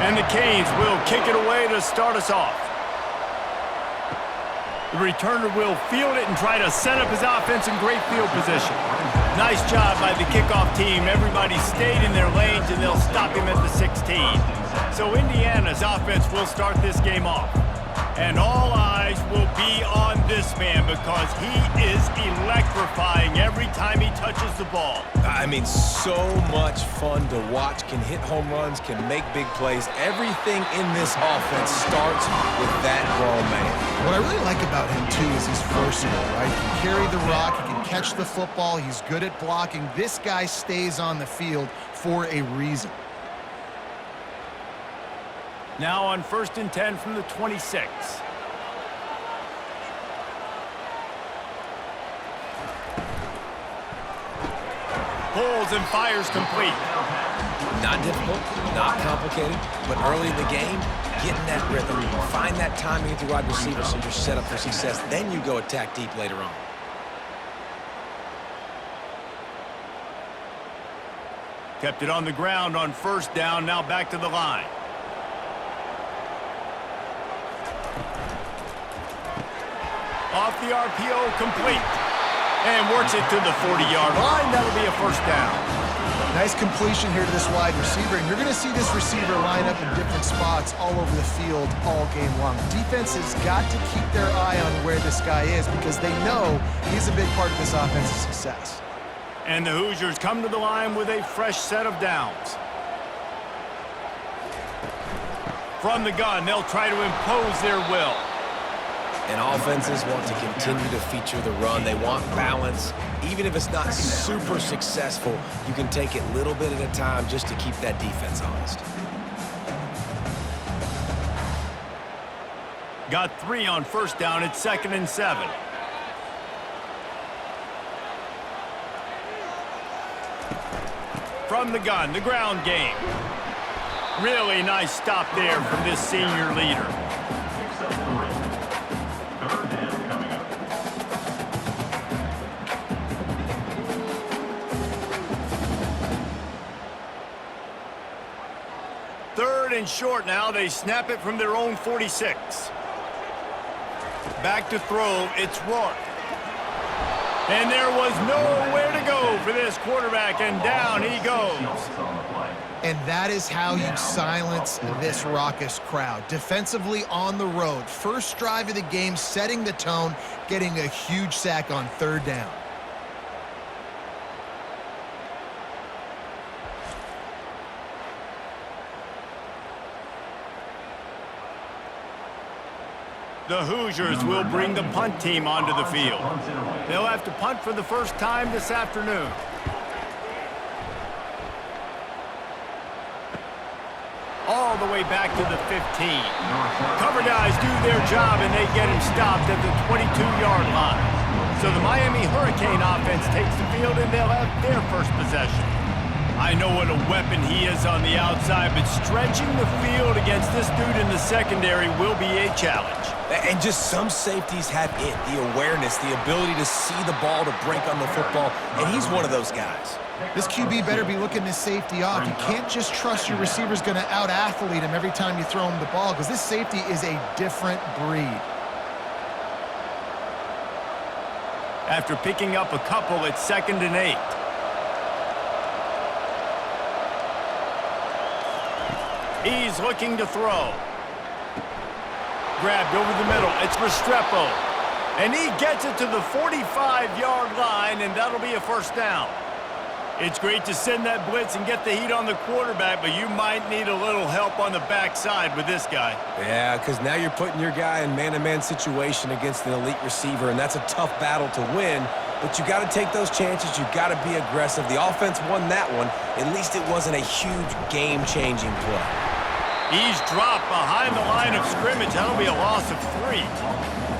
And the Canes will kick it away to start us off. The returner will field it and try to set up his offense in great field position. Nice job by the kickoff team. Everybody stayed in their lanes, and they'll stop him at the 16. So Indiana's offense will start this game off. And all eyes will be on this man because he is electrifying every time he touches the ball. I mean, so much fun to watch. Can hit home runs, can make big plays. Everything in this offense starts with that grown man. What I really like about him, too, is he's versatile, right? He can carry the rock, he can catch the football, he's good at blocking. This guy stays on the field for a reason. Now on 1st and 10 from the 26. Pulls and fires complete. Not difficult, not complicated, but early in the game, getting that rhythm, find that timing with your wide receiver so you're set up for success. Then you go attack deep later on. Kept it on the ground on 1st down, now back to the line. Off the RPO, complete. And works it to the 40-yard line. That'll be a 1st down. Nice completion here to this wide receiver, and you're going to see this receiver line up in different spots all over the field all game long. Defense has got to keep their eye on where this guy is because they know he's a big part of this offense's success. And the Hoosiers come to the line with a fresh set of downs. From the gun, they'll try to impose their will. And offenses want to continue to feature the run. They want balance. Even if it's not super successful, you can take it little bit at a time just to keep that defense honest. Got 3 on 1st down. It's 2nd and 7. From the gun, the ground game. Really nice stop there from this senior leader. And short now. They snap it from their own 46. Back to throw. It's Rourke. And there was nowhere to go for this quarterback, and down he goes. And that is how you silence this raucous crowd. Defensively on the road. First drive of the game, setting the tone, getting a huge sack on 3rd down. The Hoosiers will bring the punt team onto the field. They'll have to punt for the first time this afternoon. All the way back to the 15. Cover guys do their job, and they get him stopped at the 22-yard line. So the Miami Hurricane offense takes the field, and they'll have their first possession. I know what a weapon he is on the outside, but stretching the field against this dude in the secondary will be a challenge. And just some safeties have it, the awareness, the ability to see the ball, to break on the football, and he's one of those guys. This QB better be looking this safety off. You can't just trust your receiver's going to out-athlete him every time you throw him the ball because this safety is a different breed. After picking up a couple, it's 2nd and 8. He's looking to throw. Grabbed over the middle. It's Restrepo. And he gets it to the 45-yard line, and that'll be a 1st down. It's great to send that blitz and get the heat on the quarterback, but you might need a little help on the backside with this guy. Yeah, because now you're putting your guy in man-to-man situation against an elite receiver, and that's a tough battle to win. But you got to take those chances. You got to be aggressive. The offense won that one. At least it wasn't a huge game-changing play. He's dropped behind the line of scrimmage. That'll be a loss of 3.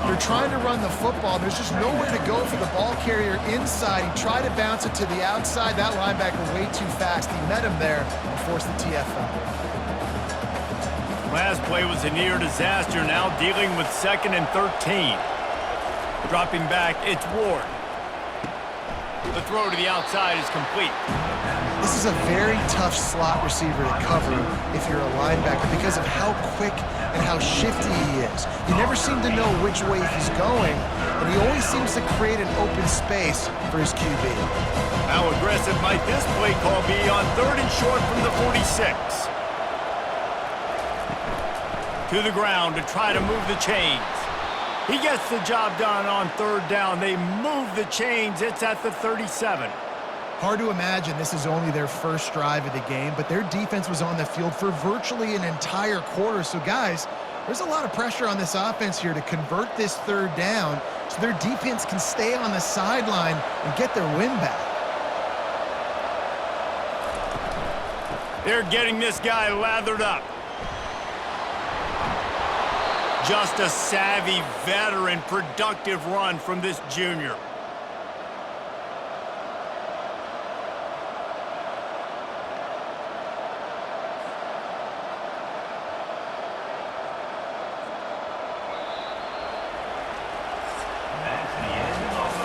They're trying to run the football. There's just nowhere to go for the ball carrier inside. He tried to bounce it to the outside. That linebacker way too fast. He met him there and forced the TFL. Last play was a near disaster. Now dealing with 2nd and 13. Dropping back, it's Ward. The throw to the outside is complete. This is a very tough slot receiver to cover if you're a linebacker because of how quick and how shifty he is. You never seem to know which way he's going, and he always seems to create an open space for his QB. How aggressive might this play call be on 3rd and short from the 46? To the ground to try to move the chains. He gets the job done on 3rd down. They move the chains. It's at the 37. Hard to imagine this is only their first drive of the game, but their defense was on the field for virtually an entire quarter. So, guys, there's a lot of pressure on this offense here to convert this 3rd down so their defense can stay on the sideline and get their win back. They're getting this guy lathered up. Just a savvy, veteran, productive run from this junior.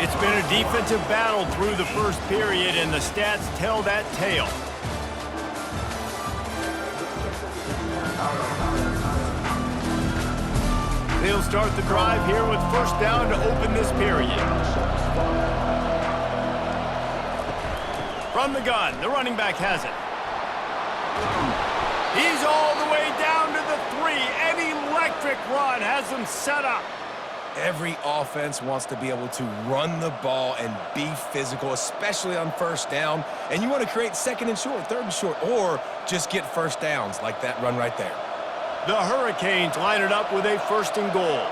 It's been a defensive battle through the first period, and the stats tell that tale. They'll start the drive here with 1st down to open this period. From the gun, the running back has it. He's all the way down to the 3. An electric run has them set up. Every offense wants to be able to run the ball and be physical, especially on 1st down. And you want to create 2nd and short, 3rd and short, or just get 1st downs like that run right there. The Hurricanes line it up with a 1st and goal.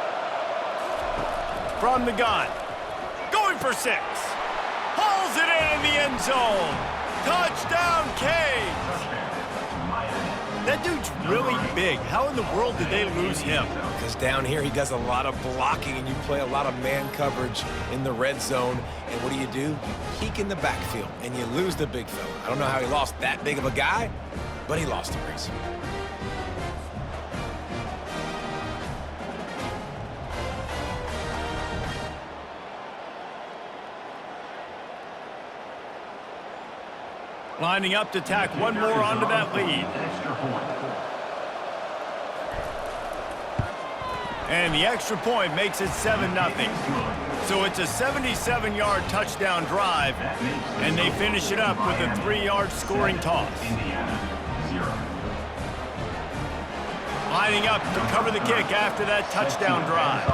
From the gun. Going for 6. Hauls it in the end zone. Touchdown, Canes. That dude's really big. How in the world did they lose him? Because down here he does a lot of blocking and you play a lot of man coverage in the red zone. And what do? You peek in the backfield and you lose the big fella. I don't know how he lost that big of a guy, but he lost the race. Lining up to tack one more onto that lead. And the extra point makes it 7-0. So it's a 77-yard touchdown drive, and they finish it up with a 3-yard scoring toss. Lining up to cover the kick after that touchdown drive.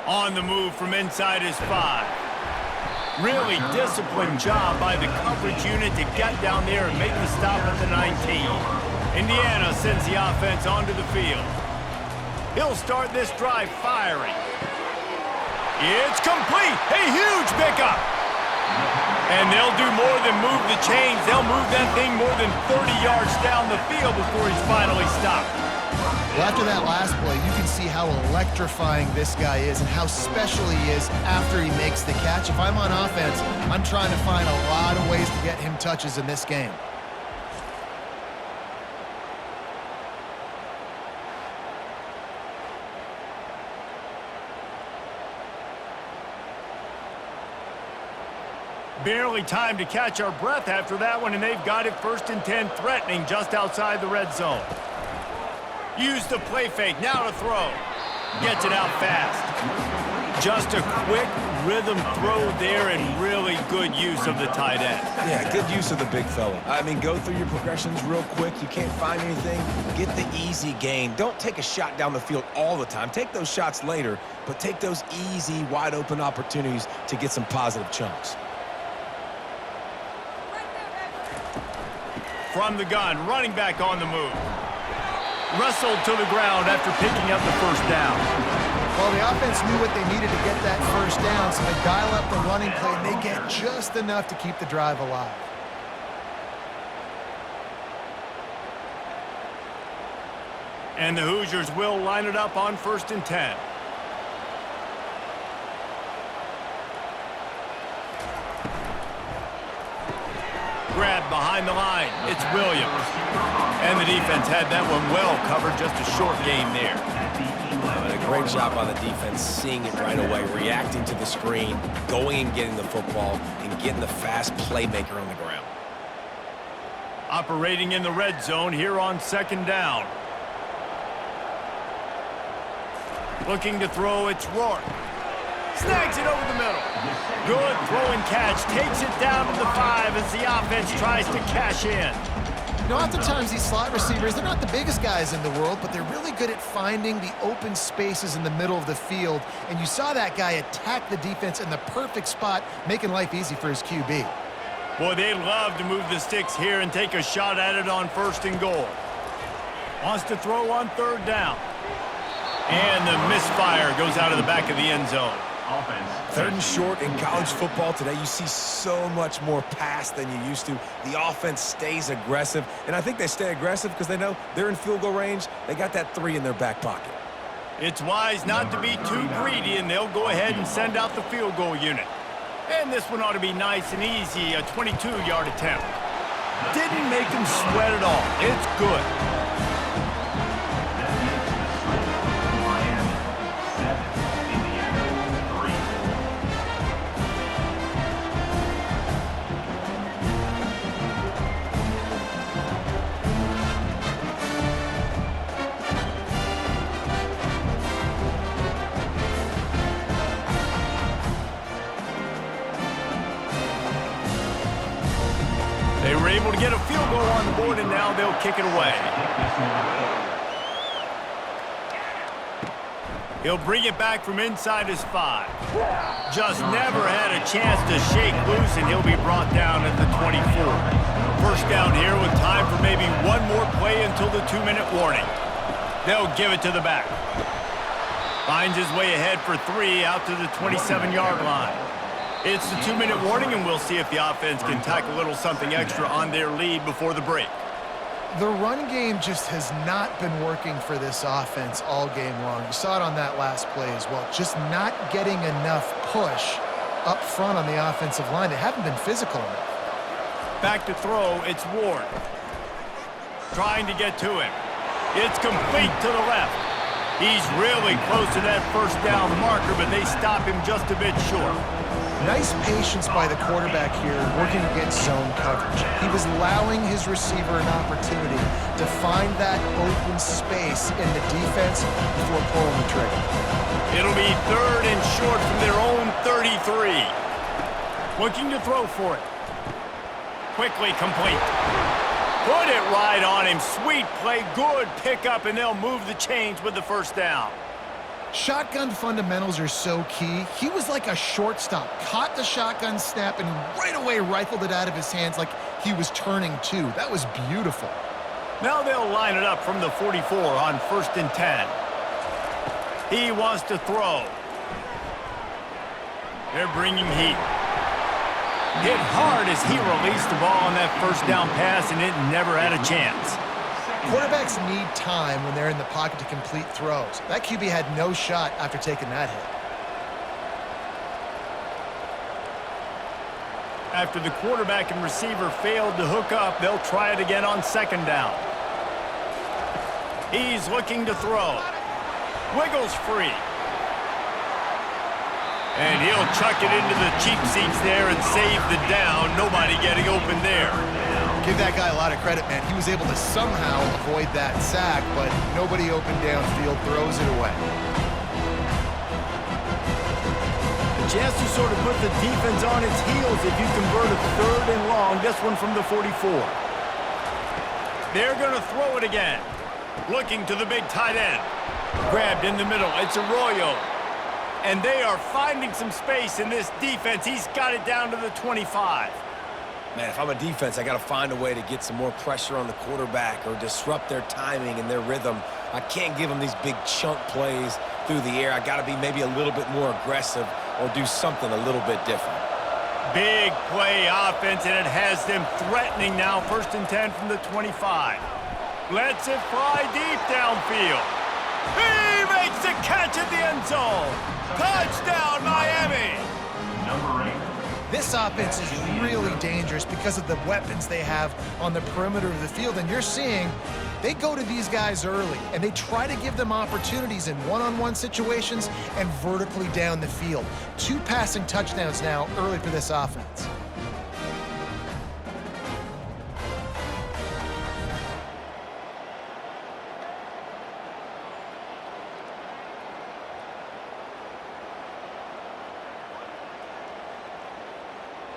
On the move from inside his 5. Really disciplined job by the coverage unit to get down there and make the stop at the 19. Indiana sends the offense onto the field. He'll start this drive firing. It's complete. A huge pickup. And they'll do more than move the chains. They'll move that thing more than 30 yards down the field before he's finally stopped. Well, after that last play, you can see how electrifying this guy is and how special he is after he makes the catch. If I'm on offense, I'm trying to find a lot of ways to get him touches in this game. Barely time to catch our breath after that one, and they've got it 1st and 10, threatening just outside the red zone. Use the play fake, now to throw. Gets it out fast. Just a quick rhythm throw there and really good use of the tight end. Yeah, good use of the big fella. I mean, go through your progressions real quick. You can't find anything. Get the easy gain. Don't take a shot down the field all the time. Take those shots later, but take those easy, wide-open opportunities to get some positive chunks. From the gun, running back on the move. Wrestled to the ground after picking up the 1st down. Well, the offense knew what they needed to get that 1st down, so they dial up the running play, and they get just enough to keep the drive alive. And the Hoosiers will line it up on 1st and 10. Grabbed behind the line. It's Williams. And the defense had that one well covered. Just a short game there. I'm going to Great job by the defense, seeing it right away, reacting to the screen, going and getting the football, and getting the fast playmaker on the ground. Operating in the red zone here on 2nd down. Looking to throw, it's Rourke. Snags it over the middle. Good throw and catch. Takes it down to the 5 as the offense tries to cash in. You know, oftentimes these slot receivers, they're not the biggest guys in the world, but they're really good at finding the open spaces in the middle of the field. And you saw that guy attack the defense in the perfect spot, making life easy for his QB. Boy, they'd love to move the sticks here and take a shot at it on 1st and goal. Wants to throw on 3rd down. And the misfire goes out of the back of the end zone. 3rd and short in college football today, you see so much more pass than you used to. The offense stays aggressive, and I think they stay aggressive because they know they're in field goal range. They got that 3 in their back pocket. It's wise not to be too greedy, and they'll go ahead and send out the field goal unit. And this one ought to be nice and easy, a 22-yard attempt. Didn't make him sweat at all. It's good. They were able to get a field goal on the board, and now they'll kick it away. He'll bring it back from inside his 5. Just never had a chance to shake loose, and he'll be brought down at the 24. 1st down here with time for maybe one more play until the 2-minute warning. They'll give it to the back. Finds his way ahead for 3 out to the 27-yard line. It's the 2-minute warning, and we'll see if the offense can tack a little something extra on their lead before the break. The run game just has not been working for this offense all game long. You saw it on that last play as well. Just not getting enough push up front on the offensive line. They haven't been physical enough. Back to throw, it's Ward. Trying to get to him. It's complete to the left. He's really close to that 1st down marker, but they stop him just a bit short. Nice patience by the quarterback here, working against zone coverage. He was allowing his receiver an opportunity to find that open space in the defense before pulling the trigger. It'll be 3rd and short from their own 33. Looking to throw for it. Quickly complete. Put it right on him. Sweet play, good pickup, and they'll move the chains with the 1st down. Shotgun fundamentals are so key. He was like a shortstop, caught the shotgun snap and right away rifled it out of his hands like he was turning 2. That was beautiful. Now they'll line it up from the 44 on 1st and 10. He wants to throw. They're bringing heat. Hit hard as he released the ball on that 1st down pass, and it never had a chance. Quarterbacks need time when they're in the pocket to complete throws. That QB had no shot after taking that hit. After the quarterback and receiver failed to hook up, they'll try it again on 2nd down. He's looking to throw. Wiggles free. And he'll chuck it into the cheap seats there and save the down. Nobody getting open there. Give that guy a lot of credit, man. He was able to somehow avoid that sack, but nobody open downfield, throws it away. A chance to sort of put the defense on its heels if you convert a 3rd and long. This one from the 44. They're going to throw it again. Looking to the big tight end. Grabbed in the middle. It's Arroyo. And they are finding some space in this defense. He's got it down to the 25. Man, if I'm a defense, I got to find a way to get some more pressure on the quarterback or disrupt their timing and their rhythm. I can't give them these big chunk plays through the air. I got to be maybe a little bit more aggressive or do something a little bit different. Big play offense, and it has them threatening now. 1st and 10 from the 25. Lets it fly deep downfield. He makes the catch at the end zone. Touchdown, Miami. Number 8. This offense is really dangerous because of the weapons they have on the perimeter of the field, and you're seeing They go to these guys early, and they try to give them opportunities in one-on-one situations and vertically down the field. 2 passing touchdowns now early for this offense.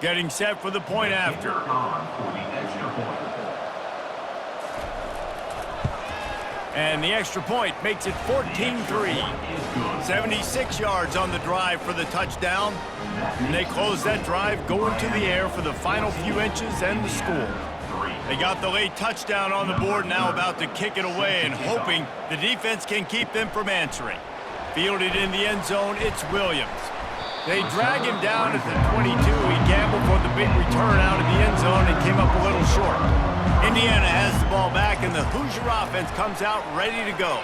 Getting set for the point after. And the extra point makes it 14-3. 76 yards on the drive for the touchdown. And they close that drive going to the air for the final few inches and the score. They got the late touchdown on the board, now about to kick it away and hoping the defense can keep them from answering. Fielded in the end zone, it's Williams. They drag him down at the 22. He gambled for the big return out of the end zone and came up a little short. Indiana has the ball back, and the Hoosier offense comes out ready to go.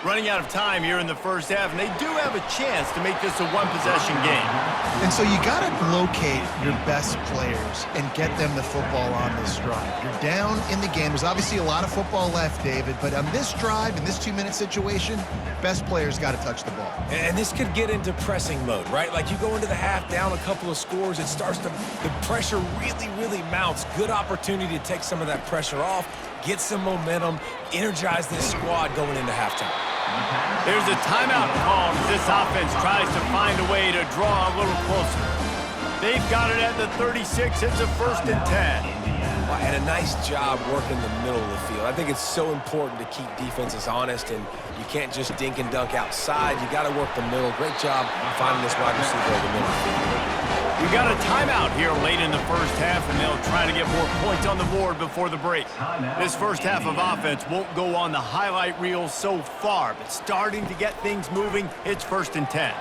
Running out of time here in the first half, and they do have a chance to make this a one-possession game. And so you got to locate your best players and get them the football on this drive. You're down in the game. There's obviously a lot of football left, David, but on this drive, in this 2-minute situation, best players got to touch the ball. And this could get into pressing mode, right? Like you go into the half down a couple of scores, it starts to, the pressure really mounts. Good opportunity to take some of that pressure off, get some momentum, energize this squad going into halftime. There's a timeout called as this offense tries to find a way to draw a little closer. They've got it at the 36. It's a 1st and 10. And a nice job working the middle of the field. I think it's so important to keep defenses honest, and you can't just dink and dunk outside. You got to work the middle. Great job finding this wide receiver over the middle of the field. We got a timeout here late in the first half, and they'll try to get more points on the board before the break. This first half of offense won't go on the highlight reel so far, but starting to get things moving, it's 1st and 10.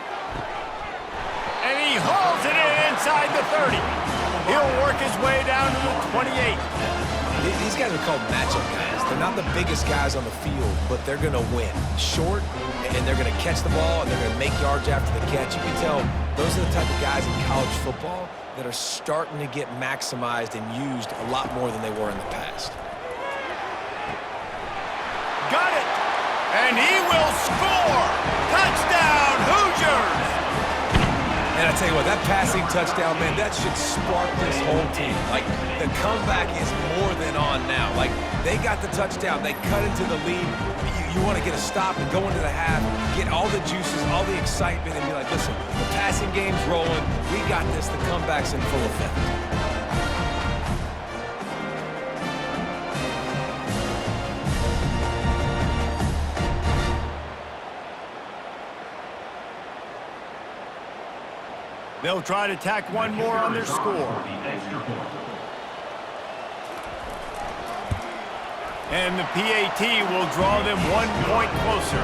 And he hauls it in inside the 30. He'll work his way down to the 28. These guys are called matchup guys. They're not the biggest guys on the field, but they're going to win. Short, and they're going to catch the ball, and they're going to make yards after the catch. You can tell those are the type of guys in college football that are starting to get maximized and used a lot more than they were in the past. Got it! And he will score! Touchdown, Hoosiers! And I tell you what, that passing touchdown, man, that should spark this whole team. Like, the comeback is more than on now. Like, they got the touchdown. They cut into the lead. You want to get a stop and go into the half, get all the juices, all the excitement, and be like, listen, the passing game's rolling. We got this. The comeback's in full effect. They'll try to tack one more on their score. And the PAT will draw them 1 point closer.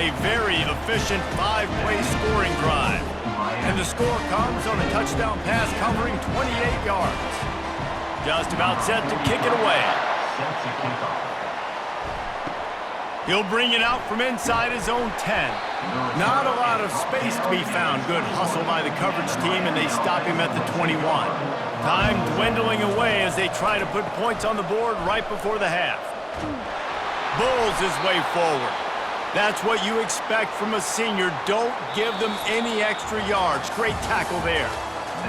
A very efficient 5-play scoring drive. And the score comes on a touchdown pass covering 28 yards. Just about set to kick it away. He'll bring it out from inside his own 10. Not a lot of space to be found. Good hustle by the coverage team, and they stop him at the 21. Time dwindling away as they try to put points on the board right before the half. Bulls his way forward. That's what you expect from a senior. Don't give them any extra yards. Great tackle there.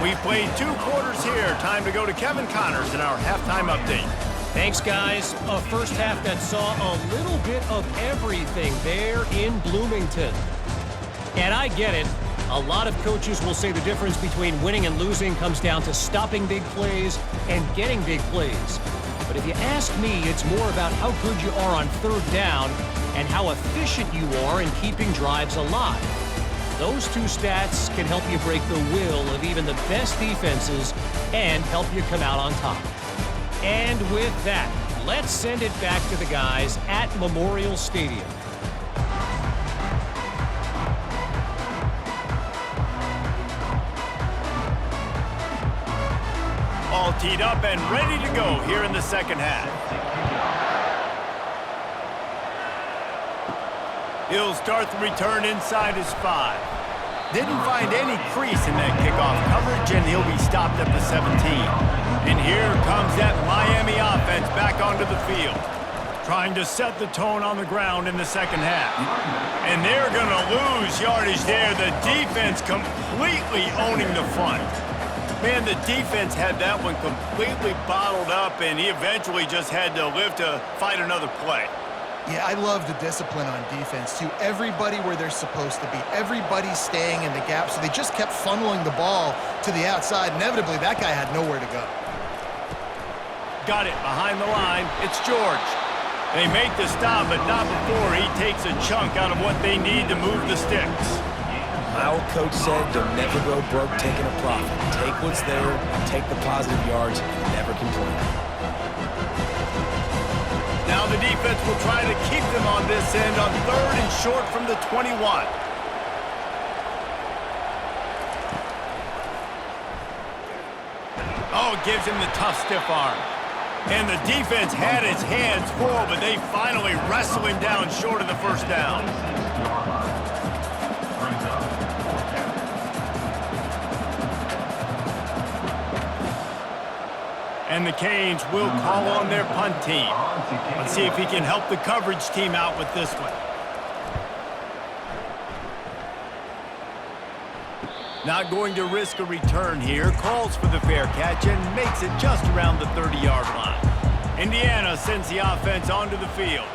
We've played 2 quarters here. Time to go to Kevin Connors in our halftime update. Thanks, guys. A first half that saw a little bit of everything there in Bloomington. And I get it. A lot of coaches will say the difference between winning and losing comes down to stopping big plays and getting big plays. But if you ask me, it's more about how good you are on 3rd down and how efficient you are in keeping drives alive. Those 2 stats can help you break the will of even the best defenses and help you come out on top. And with that, let's send it back to the guys at Memorial Stadium. All teed up and ready to go here in the second half. He'll start the return inside his 5. Didn't find any crease in that kickoff coverage, and he'll be stopped at the 17. And here comes that Miami offense back onto the field. Trying to set the tone on the ground in the second half. And they're going to lose yardage there. The defense completely owning the front. Man, the defense had that one completely bottled up, and he eventually just had to live to fight another play. Yeah, I love the discipline on defense, too. Everybody where they're supposed to be. Everybody's staying in the gap, so they just kept funneling the ball to the outside. Inevitably, that guy had nowhere to go. Got it behind the line. It's George. They make the stop, but not before he takes a chunk out of what they need to move the sticks. My old coach said you'll never go broke taking a profit. Take what's there, take the positive yards, and never complain. Now the defense will try to keep them on this end on 3rd and short from the 21. Oh, gives him the tough stiff arm. And the defense had its hands full, but they finally wrestle him down short of the first down. And the Canes will call on their punt team. Let's see if he can help the coverage team out with this one. Not going to risk a return here. Calls for the fair catch and makes it just around the 30-yard line. Indiana sends the offense onto the field.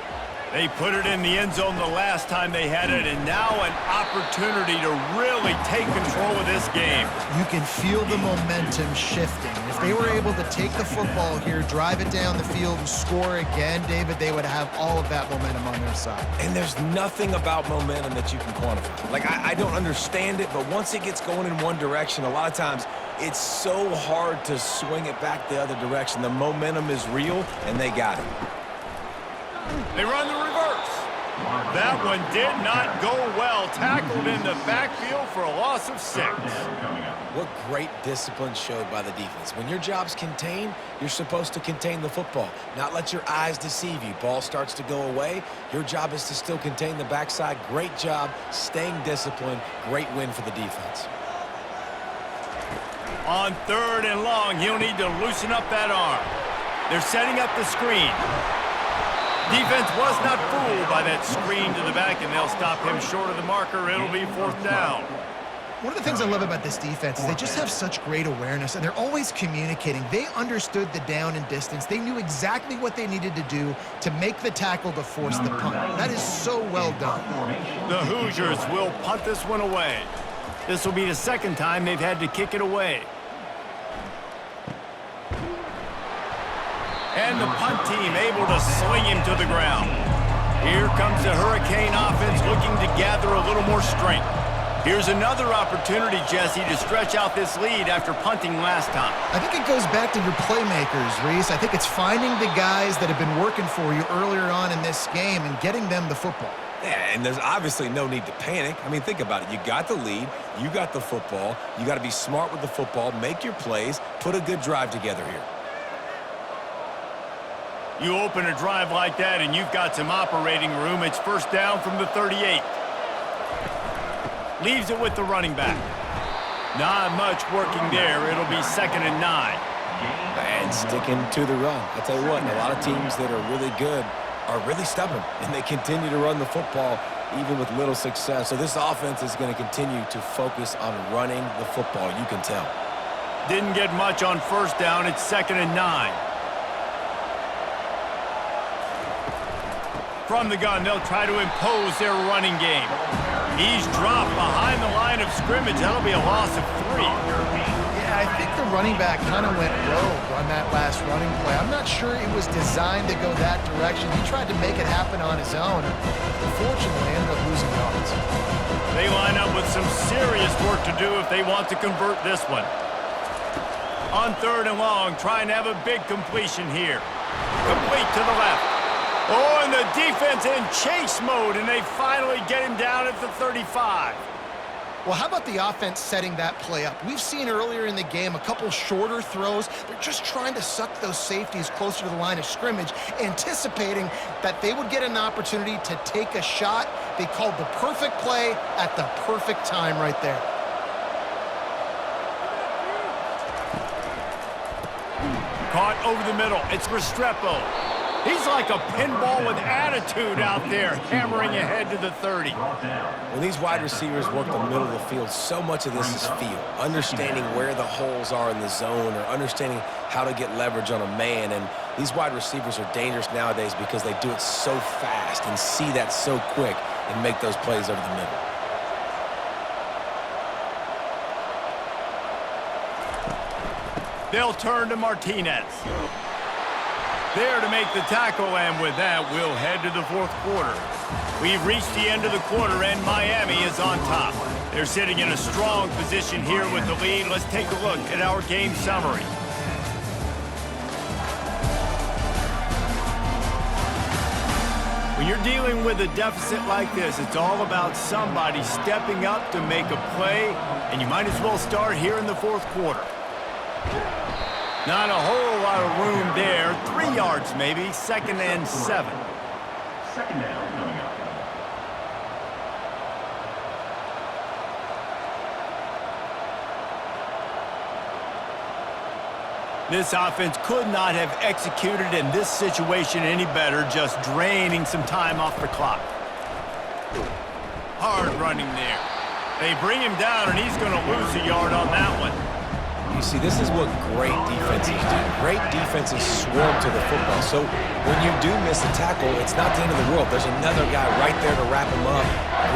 They put it in the end zone the last time they had it, and now an opportunity to really take control of this game. You can feel the momentum shifting. If they were able to take the football here, drive it down the field, and score again, David, they would have all of that momentum on their side. And there's nothing about momentum that you can quantify. Like, I don't understand it, but once it gets going in one direction, a lot of times it's so hard to swing it back the other direction. The momentum is real, and they got it. They run the reverse. That one did not go well. Tackled in the backfield for a loss of 6. What great discipline showed by the defense. When your job's contained, you're supposed to contain the football, not let your eyes deceive you. Ball starts to go away. Your job is to still contain the backside. Great job staying disciplined. Great win for the defense. On 3rd and long, he'll need to loosen up that arm. They're setting up the screen. Defense was not fooled by that screen to the back, and they'll stop him short of the marker. It'll be 4th down. One of the things I love about this defense is they just have such great awareness, and they're always communicating. They understood the down and distance. They knew exactly what they needed to do to make the tackle to force the punt. That is so well done. The Hoosiers will punt this one away. This will be the 2nd time they've had to kick it away. And the punt team able to sling him to the ground. Here comes the Hurricane offense looking to gather a little more strength. Here's another opportunity, Jesse, to stretch out this lead after punting last time. I think it goes back to your playmakers, Reese. I think it's finding the guys that have been working for you earlier on in this game and getting them the football. Yeah, and there's obviously no need to panic. I mean, think about it. You got the lead. You got the football. You got to be smart with the football, make your plays, put a good drive together here. You open a drive like that and you've got some operating room. It's 1st down from the 38. Leaves it with the running back. Not much working there. It'll be 2nd and 9. And sticking to the run. I'll tell you what, a lot of teams that are really good are really stubborn, and they continue to run the football even with little success. So this offense is going to continue to focus on running the football, you can tell. Didn't get much on 1st down. It's 2nd and 9. From the gun, they'll try to impose their running game. He's dropped behind the line of scrimmage. That'll be a loss of 3. Yeah, I think the running back kind of went rogue on that last running play. I'm not sure it was designed to go that direction. He tried to make it happen on his own. Unfortunately, ended up losing yards. They line up with some serious work to do if they want to convert this one. On 3rd and long, trying to have a big completion here. Complete to the left. Oh, and the defense in chase mode, and they finally get him down at the 35. Well, how about the offense setting that play up? We've seen earlier in the game a couple shorter throws. They're just trying to suck those safeties closer to the line of scrimmage, anticipating that they would get an opportunity to take a shot. They called the perfect play at the perfect time right there. Caught over the middle. It's Restrepo. He's like a pinball with attitude out there, hammering ahead to the 30. When these wide receivers work the middle of the field, so much of this is feel. Understanding where the holes are in the zone or understanding how to get leverage on a man. And these wide receivers are dangerous nowadays because they do it so fast and see that so quick and make those plays over the middle. They'll turn to Martinez. There to make the tackle, and with that, we'll head to the fourth quarter. We've reached the end of the quarter, and Miami is on top. They're sitting in a strong position here with the lead. Let's take a look at our game summary. When you're dealing with a deficit like this, it's all about somebody stepping up to make a play, and you might as well start here in the fourth quarter. Not a whole lot of room there. 3 yards maybe. 2nd and 7. Second down coming up. This offense could not have executed in this situation any better, just draining some time off the clock. Hard running there. They bring him down, and he's going to lose a yard on that one. You see, this is what great defenses do. Great defenses swarm to the football. So when you do miss a tackle, it's not the end of the world. There's another guy right there to wrap him up.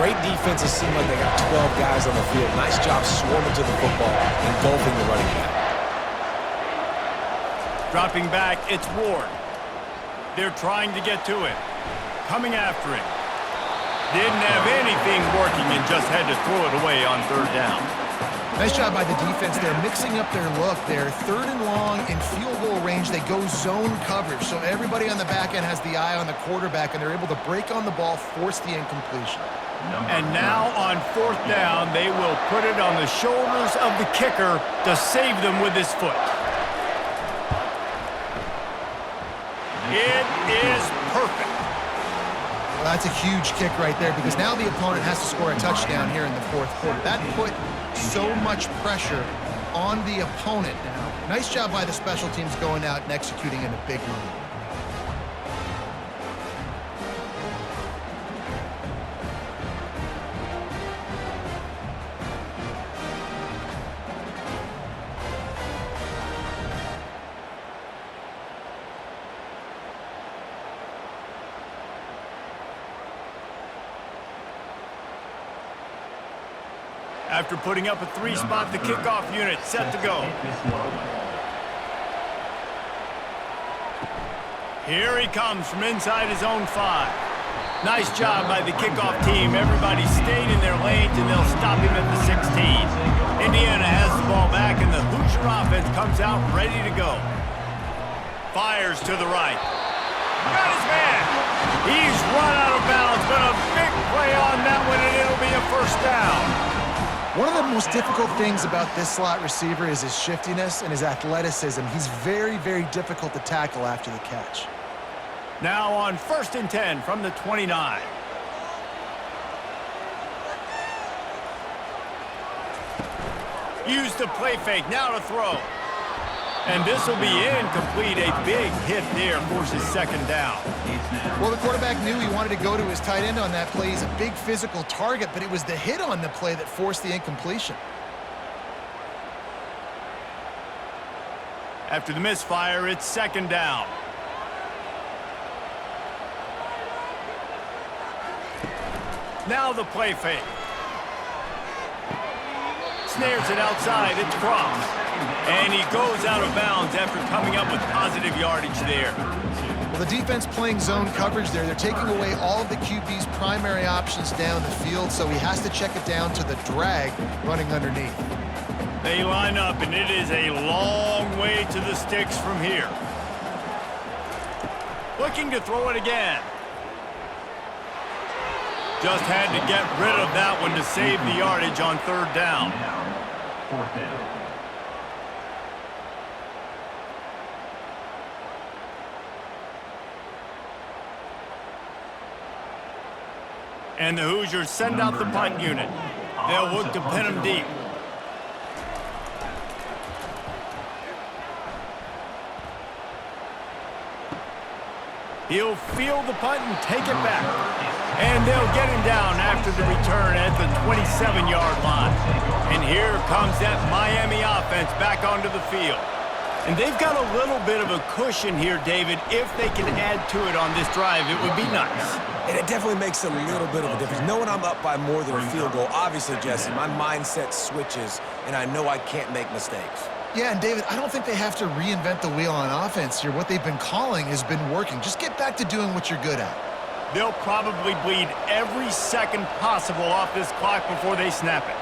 Great defenses seem like they got 12 guys on the field. Nice job swarming to the football, engulfing the running back. Dropping back, it's Ward. They're trying to get to him. Coming after him. Didn't have anything working and just had to throw it away on 3rd down. Nice job by the defense. They're mixing up their look. They're 3rd and long in field goal range. They go zone coverage, so everybody on the back end has the eye on the quarterback, and they're able to break on the ball, force the incompletion. And now on 4th down, they will put it on the shoulders of the kicker to save them with his foot. It is perfect. Well, that's a huge kick right there because now the opponent has to score a touchdown here in the fourth quarter. That put so much pressure on the opponent now. Nice job by the special teams going out and executing in a big moment. After putting up a 3-spot, the kickoff unit set to go. Here he comes from inside his own 5. Nice job by the kickoff team. Everybody stayed in their lanes, and they'll stop him at the 16. Indiana has the ball back, and the Hoosier offense comes out ready to go. Fires to the right. Got his man. He's run out of bounds, but a big play on that one, and it'll be a 1st down. One of the most difficult things about this slot receiver is his shiftiness and his athleticism. He's very, very difficult to tackle after the catch. Now on 1st and 10 from the 29. Use the play fake, now to throw. And this will be incomplete. A big hit there forces 2nd down. Well, the quarterback knew he wanted to go to his tight end on that play. He's a big physical target, but it was the hit on the play that forced the incompletion. After the misfire, it's 2nd down. Now the play fake. Snares it outside, it's Cross. And he goes out of bounds after coming up with positive yardage there. Well, the defense playing zone coverage there. They're taking away all of the QB's primary options down the field, so he has to check it down to the drag running underneath. They line up, and it is a long way to the sticks from here. Looking to throw it again. Just had to get rid of that one to save the yardage on 3rd down. 4th down. And the Hoosiers send out the punt unit. They'll look to pin him deep. He'll field the punt and take it back. And they'll get him down after the return at the 27-yard line. And here comes that Miami offense back onto the field. And they've got a little bit of a cushion here, David. If they can add to it on this drive, it would be nice. And it definitely makes a little bit of a difference. Knowing I'm up by more than a field goal, obviously, Jesse, my mindset switches, and I know I can't make mistakes. Yeah, and David, I don't think they have to reinvent the wheel on offense here. What they've been calling has been working. Just get back to doing what you're good at. They'll probably bleed every second possible off this clock before they snap it.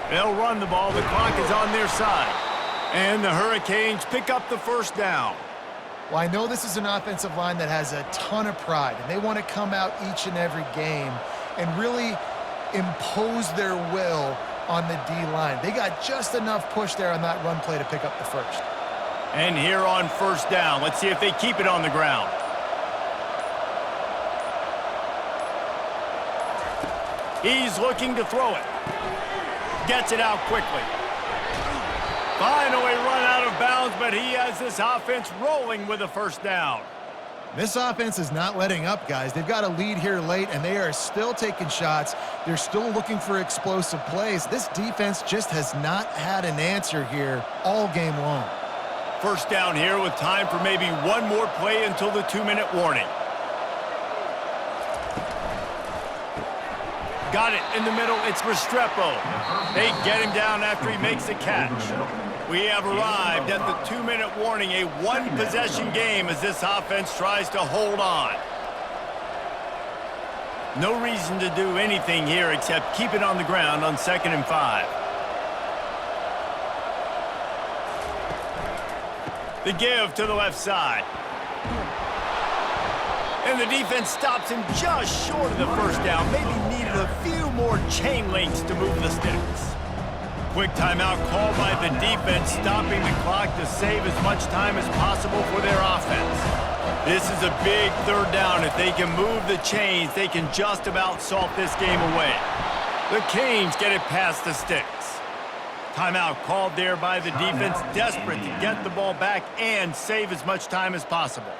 They'll run the ball. The clock is on their side. And the Hurricanes pick up the first down. Well, I know this is an offensive line that has a ton of pride, and they want to come out each and every game and really impose their will on the D-line. They got just enough push there on that run play to pick up the first. And here on first down, let's see if they keep it on the ground. He's looking to throw it. Gets it out quickly. Finally run out of bounds, but he has this offense rolling with a first down. This offense is not letting up, guys. They've got a lead here late, and they are still taking shots. They're still looking for explosive plays. This defense just has not had an answer here all game long. First down here with time for maybe one more play until the 2-minute warning. Got it in the middle. It's Restrepo. They get him down after he makes the catch. We have arrived at the 2-minute warning, a one-possession game as this offense tries to hold on. No reason to do anything here except keep it on the ground on 2nd and 5. The give to the left side. And the defense stops him just short of the first down. Maybe needed a few more chain links to move the sticks. Quick timeout called by the defense, stopping the clock to save as much time as possible for their offense. This is a big third down. If they can move the chains, they can just about salt this game away. The Canes get it past the sticks. Timeout called there by the defense, desperate to get the ball back and save as much time as possible.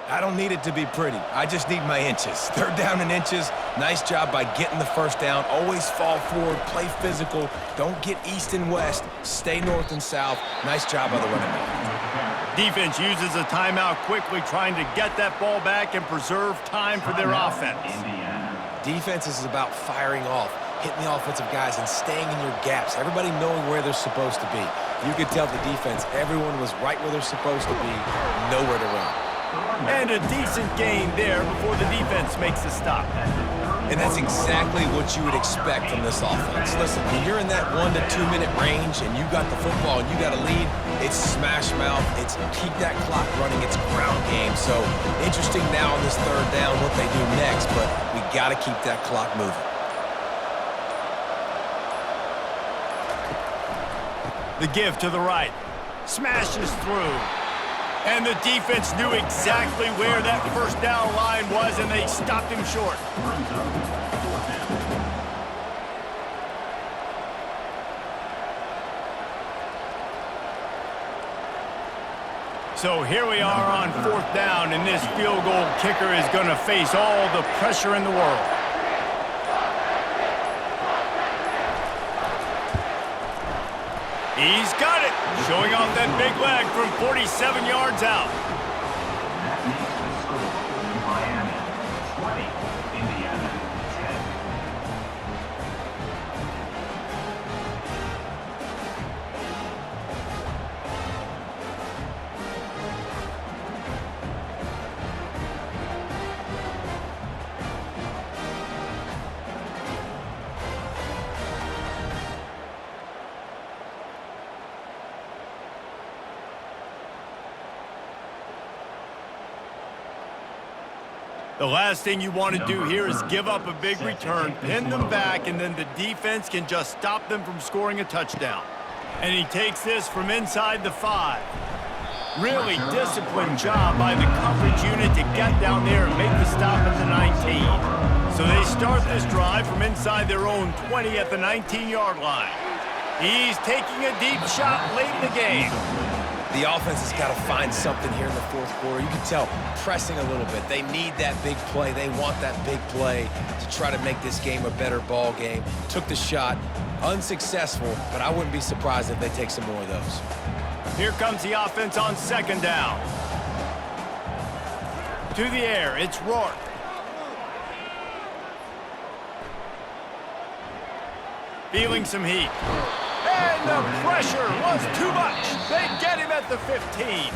I don't need it to be pretty. I just need my inches. Third down in inches. Nice job by getting the first down. Always fall forward, play physical. Don't get east and west. Stay north and south. Nice job by the running back. Defense uses a timeout quickly, trying to get that ball back and preserve time for their offense. Defense is about firing off, hitting the offensive guys and staying in your gaps. Everybody knowing where they're supposed to be. You could tell the defense, everyone was right where they're supposed to be, nowhere to run. And a decent gain there before the defense makes a stop. And that's exactly what you would expect from this offense. Listen, when you're in that 1 to 2 minute range and you got the football and you got a lead, it's smash mouth, it's keep that clock running, it's ground game. So interesting now on this third down what they do next, but we got to keep that clock moving. The give to the right. Smashes through. And the defense knew exactly where that first down line was, and they stopped him short. So here we are on 4th down, and this field goal kicker is going to face all the pressure in the world. He's got it, showing off that big leg from 47 yards out. That makes the score Miami 20, Indiana 10. The last thing you want to do here is give up a big return, pin them back, and then the defense can just stop them from scoring a touchdown. And he takes this from inside the 5. Really disciplined job by the coverage unit to get down there and make the stop at the 19. So they start this drive from inside their own 20 at the 19-yard line. He's taking a deep shot late in the game. The offense has got to find something here in the fourth quarter. You can tell pressing a little bit. They need that big play. They want that big play to try to make this game a better ball game. Took the shot, unsuccessful, but I wouldn't be surprised if they take some more of those. Here comes the offense on second down. To the air, it's Rourke. Feeling some heat. And the pressure was too much. They get him at the 15.